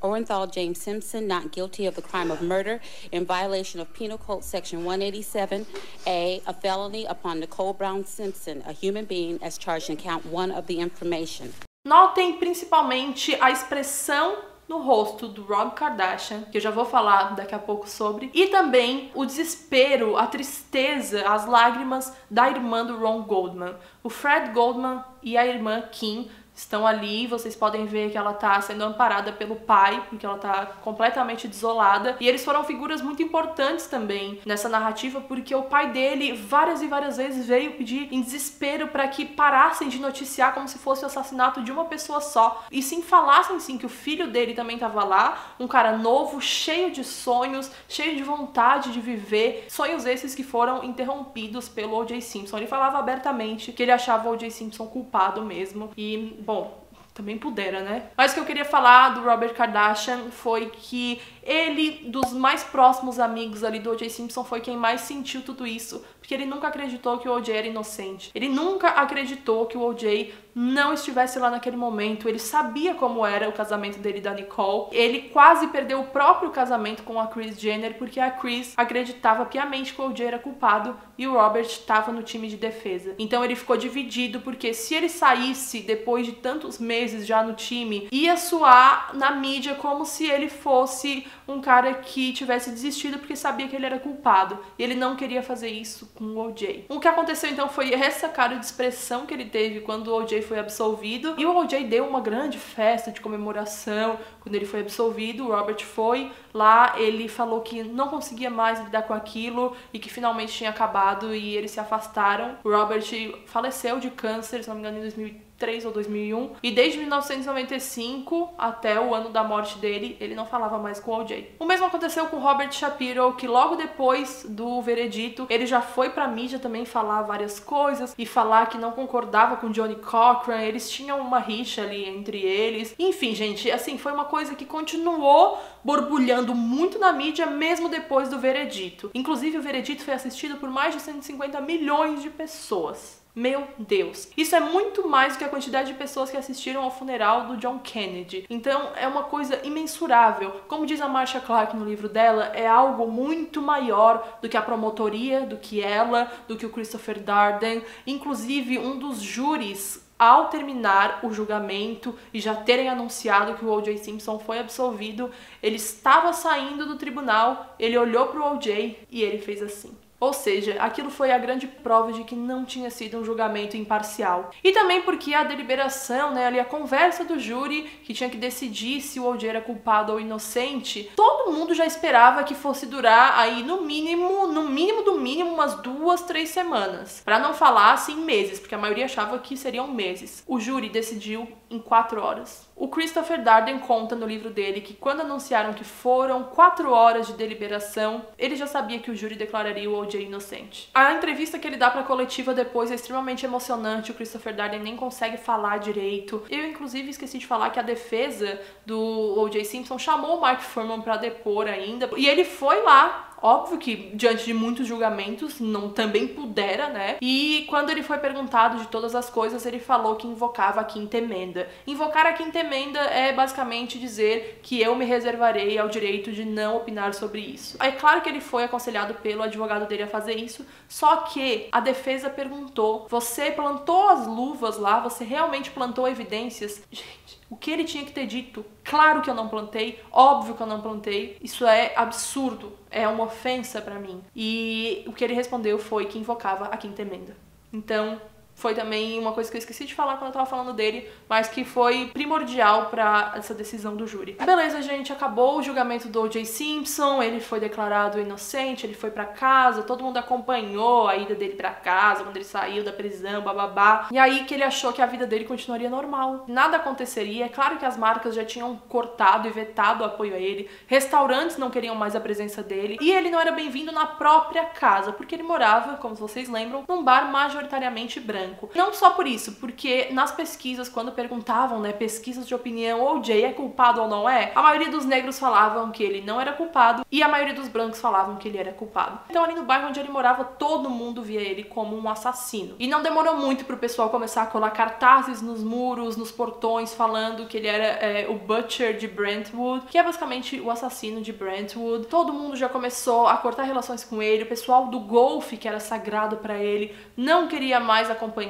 Orenthal James Simpson not guilty of the crime of murder in violation of Penal Code Section 187A, a felony upon Nicole Brown Simpson, a human being, as charged in count 1 of the information. Notem principalmente a expressão no rosto do Rob Kardashian, que eu já vou falar daqui a pouco sobre, e também o desespero, a tristeza, as lágrimas da irmã do Ron Goldman. O Fred Goldman e a irmã Kim estão ali, vocês podem ver que ela tá sendo amparada pelo pai, porque ela tá completamente desolada, e eles foram figuras muito importantes também nessa narrativa, porque o pai dele várias e várias vezes veio pedir em desespero para que parassem de noticiar como se fosse o assassinato de uma pessoa só, e sim falassem sim que o filho dele também tava lá, um cara novo, cheio de sonhos, cheio de vontade de viver, sonhos esses que foram interrompidos pelo O.J. Simpson. Ele falava abertamente que ele achava o O.J. Simpson culpado mesmo, e bom, também pudera, né? Mas o que eu queria falar do Robert Kardashian foi que ele, dos mais próximos amigos ali do O.J. Simpson, foi quem mais sentiu tudo isso, porque ele nunca acreditou que o O.J. era inocente. Ele nunca acreditou que o O.J. não estivesse lá naquele momento. Ele sabia como era o casamento dele e da Nicole. Ele quase perdeu o próprio casamento com a Kris Jenner, porque a Kris acreditava piamente que o O.J. era culpado e o Robert estava no time de defesa. Então ele ficou dividido, porque se ele saísse depois de tantos meses já no time, ia soar na mídia como se ele fosse um cara que tivesse desistido porque sabia que ele era culpado. E ele não queria fazer isso com o O.J. O que aconteceu então foi essa cara de expressão que ele teve quando o O.J. foi absolvido. E o O.J. deu uma grande festa de comemoração quando ele foi absolvido. O Robert foi lá, ele falou que não conseguia mais lidar com aquilo e que finalmente tinha acabado, e eles se afastaram. O Robert faleceu de câncer, se não me engano, em 2003 ou 2001, e desde 1995 até o ano da morte dele, ele não falava mais com o O.J. O mesmo aconteceu com Robert Shapiro, que logo depois do veredito, ele já foi pra mídia também falar várias coisas e falar que não concordava com Johnny Cochran, eles tinham uma rixa ali entre eles. Enfim, gente, assim, foi uma coisa que continuou borbulhando muito na mídia mesmo depois do veredito. Inclusive, o veredito foi assistido por mais de 150 milhões de pessoas. Meu Deus, isso é muito mais do que a quantidade de pessoas que assistiram ao funeral do John Kennedy. Então é uma coisa imensurável. Como diz a Marcia Clark no livro dela, é algo muito maior do que a promotoria, do que ela, do que o Christopher Darden. Inclusive, um dos júris, ao terminar o julgamento e já terem anunciado que o O.J. Simpson foi absolvido, ele estava saindo do tribunal, ele olhou pro O.J. e ele fez assim. Ou seja, aquilo foi a grande prova de que não tinha sido um julgamento imparcial. E também porque a deliberação, né, ali a conversa do júri, que tinha que decidir se o O.J. era culpado ou inocente, todo mundo já esperava que fosse durar aí no mínimo do mínimo umas 2, 3 semanas. Pra não falar assim meses, porque a maioria achava que seriam meses. O júri decidiu em 4 horas. O Christopher Darden conta no livro dele que quando anunciaram que foram 4 horas de deliberação, ele já sabia que o júri declararia o O.J. inocente. A entrevista que ele dá pra coletiva depois é extremamente emocionante, o Christopher Darden nem consegue falar direito. Eu, inclusive, esqueci de falar que a defesa do O.J. Simpson chamou o Mark Fuhrman pra depor ainda, e ele foi lá Óbvio que diante de muitos julgamentos não também pudera, né? E quando ele foi perguntado de todas as coisas, ele falou que invocava a quinta emenda. Invocar a quinta emenda é basicamente dizer que eu me reservarei ao direito de não opinar sobre isso. É claro que ele foi aconselhado pelo advogado dele a fazer isso, só que a defesa perguntou: você plantou as luvas lá? Você realmente plantou evidências? Gente, o que ele tinha que ter dito? Claro que eu não plantei, óbvio que eu não plantei. Isso é absurdo, é uma ofensa pra mim. E o que ele respondeu foi que invocava a quinta emenda. Então, foi também uma coisa que eu esqueci de falar quando eu tava falando dele, mas que foi primordial pra essa decisão do júri. Beleza, gente, acabou o julgamento do O.J. Simpson, ele foi declarado inocente, ele foi pra casa, todo mundo acompanhou a ida dele pra casa, quando ele saiu da prisão, bababá. E aí que ele achou que a vida dele continuaria normal. Nada aconteceria, é claro que as marcas já tinham cortado e vetado o apoio a ele, restaurantes não queriam mais a presença dele, e ele não era bem-vindo na própria casa, porque ele morava, como vocês lembram, num bar majoritariamente branco. Não só por isso, porque nas pesquisas, quando perguntavam, né, pesquisas de opinião, O.J. é culpado ou não é, a maioria dos negros falavam que ele não era culpado e a maioria dos brancos falavam que ele era culpado. Então ali no bairro onde ele morava, todo mundo via ele como um assassino. E não demorou muito pro pessoal começar a colar cartazes nos muros, nos portões, falando que ele era o Butcher de Brentwood, que é basicamente o assassino de Brentwood. Todo mundo já começou a cortar relações com ele, o pessoal do golfe, que era sagrado pra ele, não queria mais acompanhá-lo,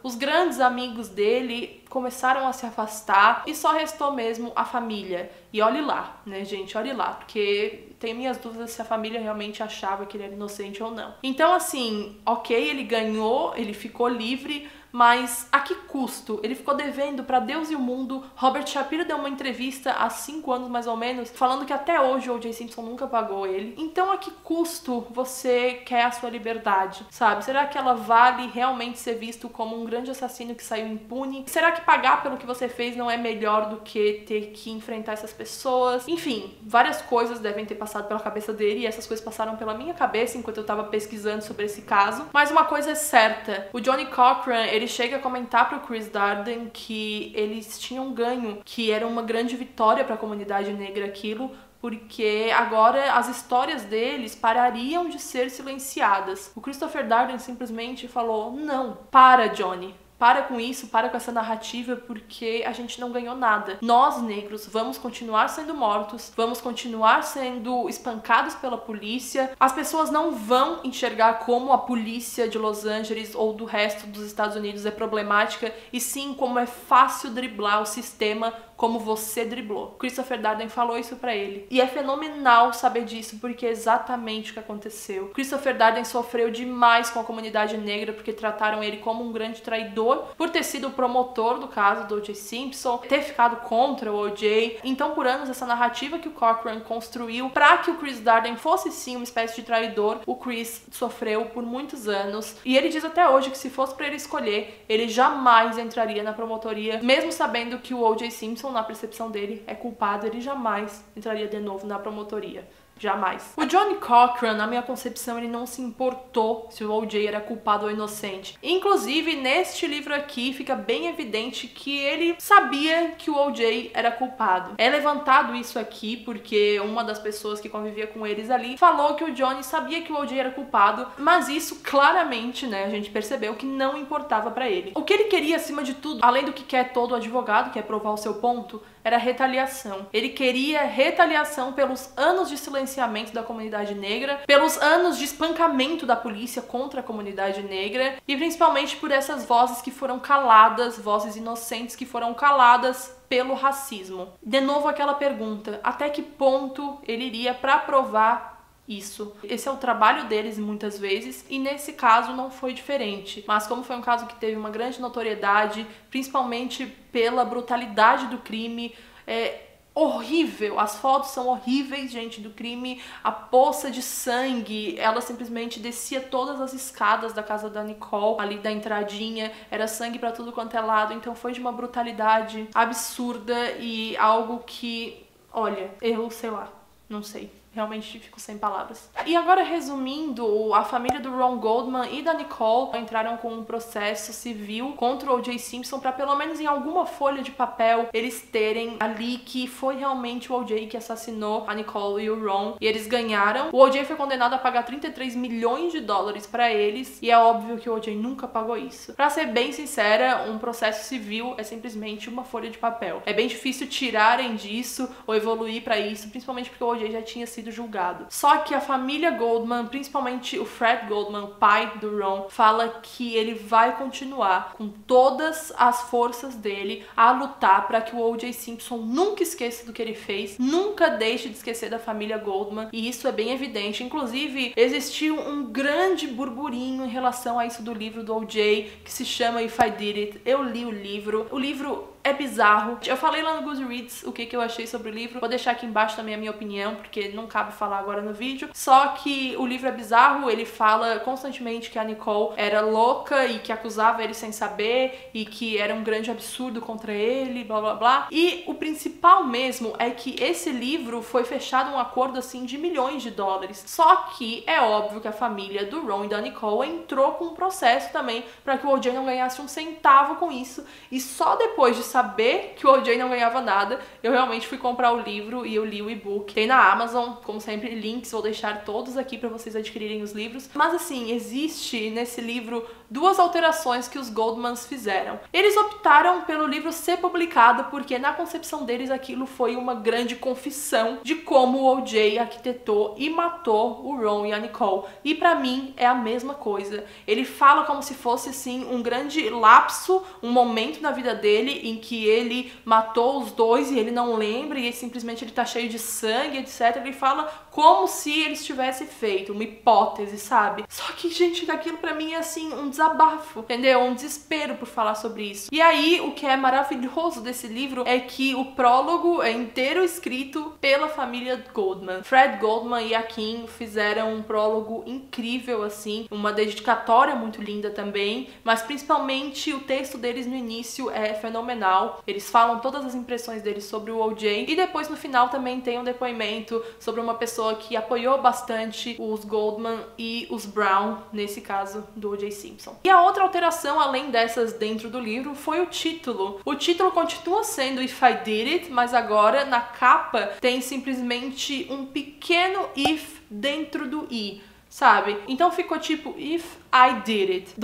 os grandes amigos dele começaram a se afastar e só restou mesmo a família. E olhe lá, né, gente, olhe lá, porque tenho minhas dúvidas se a família realmente achava que ele era inocente ou não. Então, assim, ok, ele ganhou, ele ficou livre, mas a que custo? Ele ficou devendo pra Deus e o mundo. Robert Shapiro deu uma entrevista há 5 anos mais ou menos, falando que até hoje o O.J. Simpson nunca pagou ele. Então a que custo você quer a sua liberdade, sabe? Será que ela vale realmente ser visto como um grande assassino que saiu impune? Será que pagar pelo que você fez não é melhor do que ter que enfrentar essas pessoas? Enfim, várias coisas devem ter passado pela cabeça dele, e essas coisas passaram pela minha cabeça enquanto eu tava pesquisando sobre esse caso. Mas uma coisa é certa, o Johnny Cochran, ele chega a comentar pro Chris Darden que eles tinham ganho, que era uma grande vitória para a comunidade negra aquilo, porque agora as histórias deles parariam de ser silenciadas. O Christopher Darden simplesmente falou: não, para, Johnny. Para com isso, para com essa narrativa, porque a gente não ganhou nada. Nós, negros, vamos continuar sendo mortos, vamos continuar sendo espancados pela polícia. As pessoas não vão enxergar como a polícia de Los Angeles ou do resto dos Estados Unidos é problemática, e sim como é fácil driblar o sistema como você driblou. Christopher Darden falou isso pra ele. E é fenomenal saber disso, porque é exatamente o que aconteceu. Christopher Darden sofreu demais com a comunidade negra, porque trataram ele como um grande traidor, por ter sido o promotor do caso do O.J. Simpson, ter ficado contra o O.J. Então, por anos, essa narrativa que o Cochran construiu pra que o Chris Darden fosse sim uma espécie de traidor, o Chris sofreu por muitos anos. E ele diz até hoje que se fosse pra ele escolher, ele jamais entraria na promotoria, mesmo sabendo que o O.J. Simpson, na percepção dele, é culpado, ele jamais entraria de novo na promotoria. Jamais. O Johnny Cochran, na minha concepção, ele não se importou se o O.J. era culpado ou inocente. Inclusive, neste livro aqui, fica bem evidente que ele sabia que o O.J. era culpado. É levantado isso aqui porque uma das pessoas que convivia com eles ali falou que o Johnny sabia que o O.J. era culpado, mas isso claramente, né, a gente percebeu que não importava pra ele. O que ele queria, acima de tudo, além do que quer todo advogado, que é provar o seu ponto, era retaliação. Ele queria retaliação pelos anos de silenciamento da comunidade negra, pelos anos de espancamento da polícia contra a comunidade negra, e principalmente por essas vozes que foram caladas, vozes inocentes que foram caladas pelo racismo. De novo aquela pergunta, até que ponto ele iria pra provar isso? Esse é o trabalho deles muitas vezes, e nesse caso não foi diferente. Mas como foi um caso que teve uma grande notoriedade, principalmente pela brutalidade do crime, horrível, as fotos são horríveis, gente, do crime, a poça de sangue, ela simplesmente descia todas as escadas da casa da Nicole, ali da entradinha, era sangue pra tudo quanto é lado, então foi de uma brutalidade absurda e algo que, olha, eu sei lá, não sei. Realmente fico sem palavras. E agora, resumindo, a família do Ron Goldman e da Nicole entraram com um processo civil contra o O.J. Simpson para pelo menos em alguma folha de papel eles terem ali que foi realmente o O.J. que assassinou a Nicole e o Ron. E eles ganharam. O O.J. foi condenado a pagar 33 milhões de dólares para eles e é óbvio que o O.J. nunca pagou isso. Pra ser bem sincera, um processo civil é simplesmente uma folha de papel. É bem difícil tirarem disso ou evoluir para isso, principalmente porque o O.J. já tinha sido julgado. Só que a família Goldman, principalmente o Fred Goldman, pai do Ron, fala que ele vai continuar com todas as forças dele a lutar para que o O.J. Simpson nunca esqueça do que ele fez, nunca deixe de esquecer da família Goldman, e isso é bem evidente. Inclusive, existiu um grande burburinho em relação a isso do livro do O.J., que se chama If I Did It. Eu li o livro. O livro é bizarro. Eu falei lá no Goodreads o que eu achei sobre o livro. Vou deixar aqui embaixo também a minha opinião, porque não cabe falar agora no vídeo. Só que o livro é bizarro. Ele fala constantemente que a Nicole era louca e que acusava ele sem saber e que era um grande absurdo contra ele, blá blá blá. E o principal mesmo é que esse livro foi fechado um acordo assim de milhões de dólares. Só que é óbvio que a família do Ron e da Nicole entrou com um processo também para que o O.J. não ganhasse um centavo com isso. E só depois de saber que o O.J. não ganhava nada, eu realmente fui comprar o livro e eu li o e-book. Tem na Amazon, como sempre, links, vou deixar todos aqui para vocês adquirirem os livros. Mas assim, existe nesse livro duas alterações que os Goldmans fizeram. Eles optaram pelo livro ser publicado porque na concepção deles aquilo foi uma grande confissão de como o O.J. arquitetou e matou o Ron e a Nicole. E pra mim é a mesma coisa. Ele fala como se fosse assim um grande lapso, um momento na vida dele em que ele matou os dois e ele não lembra e simplesmente ele tá cheio de sangue, etc. Ele fala como se eles tivessem feito, uma hipótese, sabe? Só que, gente, aquilo pra mim é assim um desabafo, entendeu? Um desespero por falar sobre isso. E aí, o que é maravilhoso desse livro é que o prólogo é inteiro escrito pela família Goldman. Fred Goldman e a Kim fizeram um prólogo incrível, assim, uma dedicatória muito linda também, mas principalmente o texto deles no início é fenomenal. Eles falam todas as impressões deles sobre o O.J. e depois no final também tem um depoimento sobre uma pessoa que apoiou bastante os Goldman e os Brown, nesse caso do O.J. Simpson. E a outra alteração, além dessas dentro do livro, foi o título. O título continua sendo If I Did It, mas agora na capa tem simplesmente um pequeno if dentro do i, sabe? Então ficou tipo If I Did It, :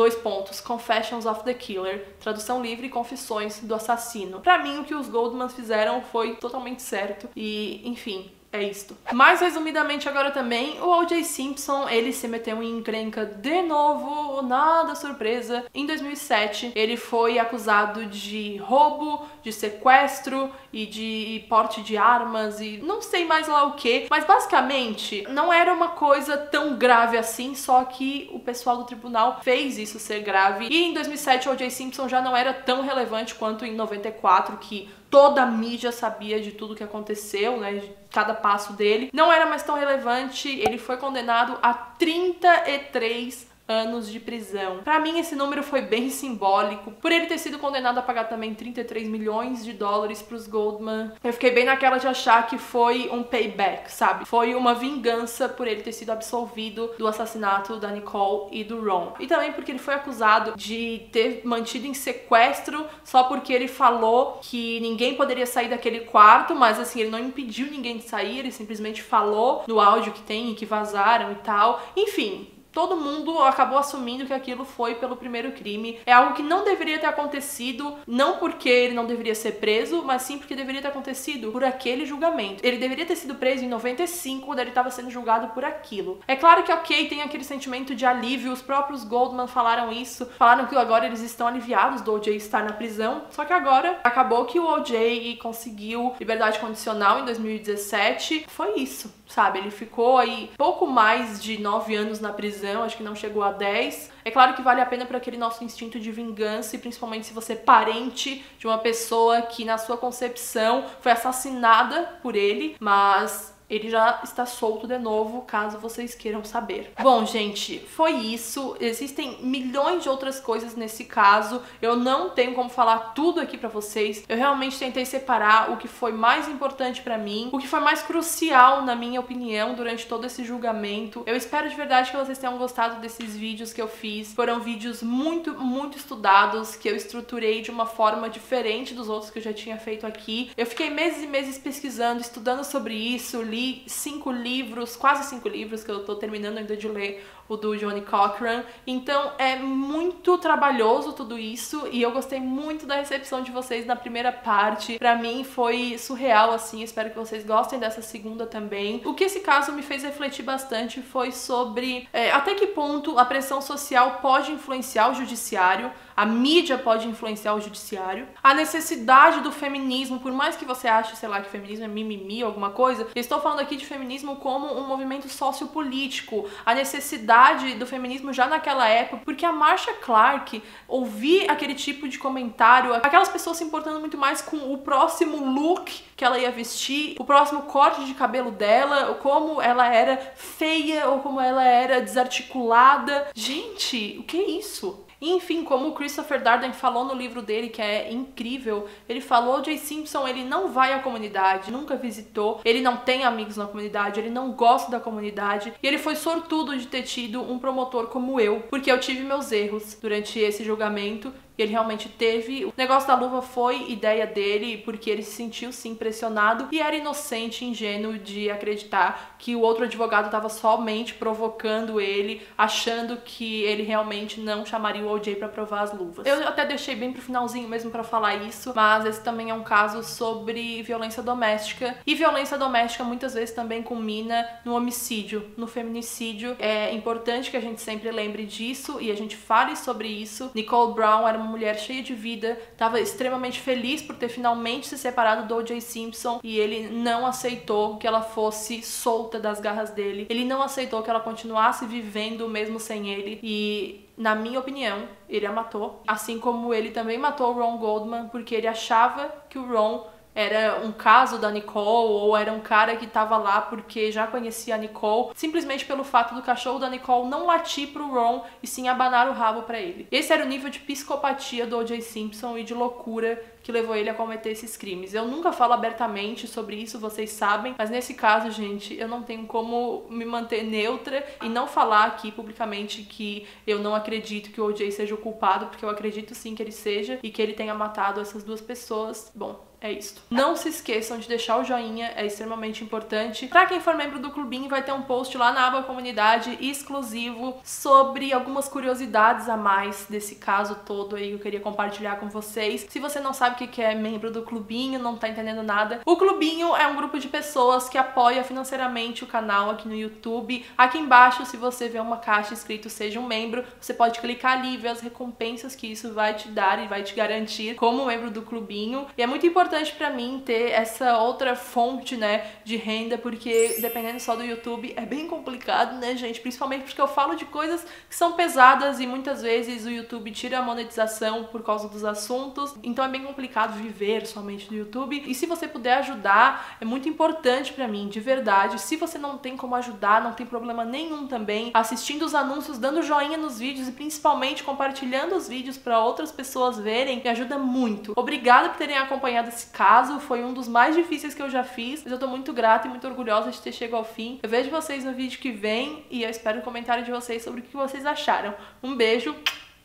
Confessions of the Killer, tradução livre, confissões do assassino. Pra mim, o que os Goldmans fizeram foi totalmente certo e, enfim, é isto. Mais resumidamente agora também, o O.J. Simpson, ele se meteu em encrenca de novo, nada surpresa. Em 2007, ele foi acusado de roubo, de sequestro e de porte de armas e não sei mais lá o que, mas basicamente não era uma coisa tão grave assim, só que o pessoal do tribunal fez isso ser grave. E em 2007, o O.J. Simpson já não era tão relevante quanto em 94, que toda a mídia sabia de tudo que aconteceu, né, de cada passo dele. Não era mais tão relevante, ele foi condenado a 33 anos de prisão. Pra mim, esse número foi bem simbólico, por ele ter sido condenado a pagar também 33 milhões de dólares pros Goldman. Eu fiquei bem naquela de achar que foi um payback, sabe? Foi uma vingança por ele ter sido absolvido do assassinato da Nicole e do Ron. E também porque ele foi acusado de ter mantido em sequestro só porque ele falou que ninguém poderia sair daquele quarto, mas assim, ele não impediu ninguém de sair, ele simplesmente falou no áudio que tem e que vazaram e tal. Enfim, todo mundo acabou assumindo que aquilo foi pelo primeiro crime. É algo que não deveria ter acontecido, não porque ele não deveria ser preso, mas sim porque deveria ter acontecido por aquele julgamento. Ele deveria ter sido preso em 95, quando ele estava sendo julgado por aquilo. É claro que, ok, tem aquele sentimento de alívio, os próprios Goldman falaram isso, falaram que agora eles estão aliviados do O.J. estar na prisão, só que agora acabou que o O.J. conseguiu liberdade condicional em 2017. Foi isso, sabe? Ele ficou aí pouco mais de 9 anos na prisão, acho que não chegou a 10. É claro que vale a pena para aquele nosso instinto de vingança, e principalmente se você é parente de uma pessoa que na sua concepção foi assassinada por ele, mas Ele já está solto de novo, caso vocês queiram saber. Bom, gente, foi isso. Existem milhões de outras coisas nesse caso. Eu não tenho como falar tudo aqui pra vocês. Eu realmente tentei separar o que foi mais importante pra mim, o que foi mais crucial, na minha opinião, durante todo esse julgamento. Eu espero de verdade que vocês tenham gostado desses vídeos que eu fiz. Foram vídeos muito estudados, que eu estruturei de uma forma diferente dos outros que eu já tinha feito aqui. Eu fiquei meses e meses pesquisando, estudando sobre isso, li 5 livros, quase 5 livros, que eu tô terminando ainda de ler o do Johnny Cochran. Então é muito trabalhoso tudo isso e eu gostei muito da recepção de vocês na primeira parte. Pra mim foi surreal, assim, espero que vocês gostem dessa segunda também. O que esse caso me fez refletir bastante foi sobre até que ponto a pressão social pode influenciar o judiciário, a mídia pode influenciar o judiciário, a necessidade do feminismo, por mais que você ache, sei lá, que feminismo é mimimi ou alguma coisa, eu estou falando aqui de feminismo como um movimento sociopolítico, a necessidade do feminismo já naquela época, porque a Marcia Clark, ouvir aquele tipo de comentário, aquelas pessoas se importando muito mais com o próximo look que ela ia vestir, o próximo corte de cabelo dela, como ela era feia ou como ela era desarticulada. Gente, o que é isso? Enfim, como o Christopher Darden falou no livro dele, que é incrível, ele falou: O.J. Simpson, ele não vai à comunidade, nunca visitou, ele não tem amigos na comunidade, ele não gosta da comunidade, e ele foi sortudo de ter tido um promotor como eu, porque eu tive meus erros durante esse julgamento. E ele realmente teve. O negócio da luva foi ideia dele, porque ele se sentiu sim pressionado e era inocente, ingênuo de acreditar que o outro advogado estava somente provocando ele, achando que ele realmente não chamaria o O.J. pra provar as luvas. Eu até deixei bem pro finalzinho mesmo pra falar isso, mas esse também é um caso sobre violência doméstica. E violência doméstica muitas vezes também culmina no homicídio, no feminicídio. É importante que a gente sempre lembre disso e a gente fale sobre isso. Nicole Brown era uma mulher cheia de vida, estava extremamente feliz por ter finalmente se separado do O.J. Simpson e ele não aceitou que ela fosse solta das garras dele. Ele não aceitou que ela continuasse vivendo mesmo sem ele e, na minha opinião, ele a matou. Assim como ele também matou o Ron Goldman, porque ele achava que o Ron era um caso da Nicole, ou era um cara que tava lá porque já conhecia a Nicole, simplesmente pelo fato do cachorro da Nicole não latir pro Ron e sim abanar o rabo pra ele. Esse era o nível de psicopatia do O.J. Simpson e de loucura que levou ele a cometer esses crimes. Eu nunca falo abertamente sobre isso, vocês sabem, mas nesse caso, gente, eu não tenho como me manter neutra e não falar aqui publicamente que eu não acredito que o O.J. seja o culpado, porque eu acredito sim que ele seja e que ele tenha matado essas duas pessoas. Bom, é isso. Não se esqueçam de deixar o joinha, é extremamente importante. Pra quem for membro do clubinho, vai ter um post lá na aba comunidade exclusivo sobre algumas curiosidades a mais desse caso todo aí que eu queria compartilhar com vocês. Se você não sabe o que é membro do clubinho, não tá entendendo nada, o clubinho é um grupo de pessoas que apoia financeiramente o canal aqui no YouTube. Aqui embaixo, se você vê uma caixa escrito seja um membro, você pode clicar ali e ver as recompensas que isso vai te dar e vai te garantir como membro do clubinho. E é muito importante pra mim ter essa outra fonte, né, de renda, porque dependendo só do YouTube é bem complicado, né, gente? Principalmente porque eu falo de coisas que são pesadas e muitas vezes o YouTube tira a monetização por causa dos assuntos, então é bem complicado viver somente do YouTube. E se você puder ajudar, é muito importante pra mim, de verdade. Se você não tem como ajudar, não tem problema nenhum também, assistindo os anúncios, dando joinha nos vídeos e principalmente compartilhando os vídeos pra outras pessoas verem, me ajuda muito. Obrigada por terem acompanhado esse caso, foi um dos mais difíceis que eu já fiz, mas eu tô muito grata e muito orgulhosa de ter chegado ao fim. Eu vejo vocês no vídeo que vem e eu espero o comentário de vocês sobre o que vocês acharam. Um beijo,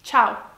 tchau!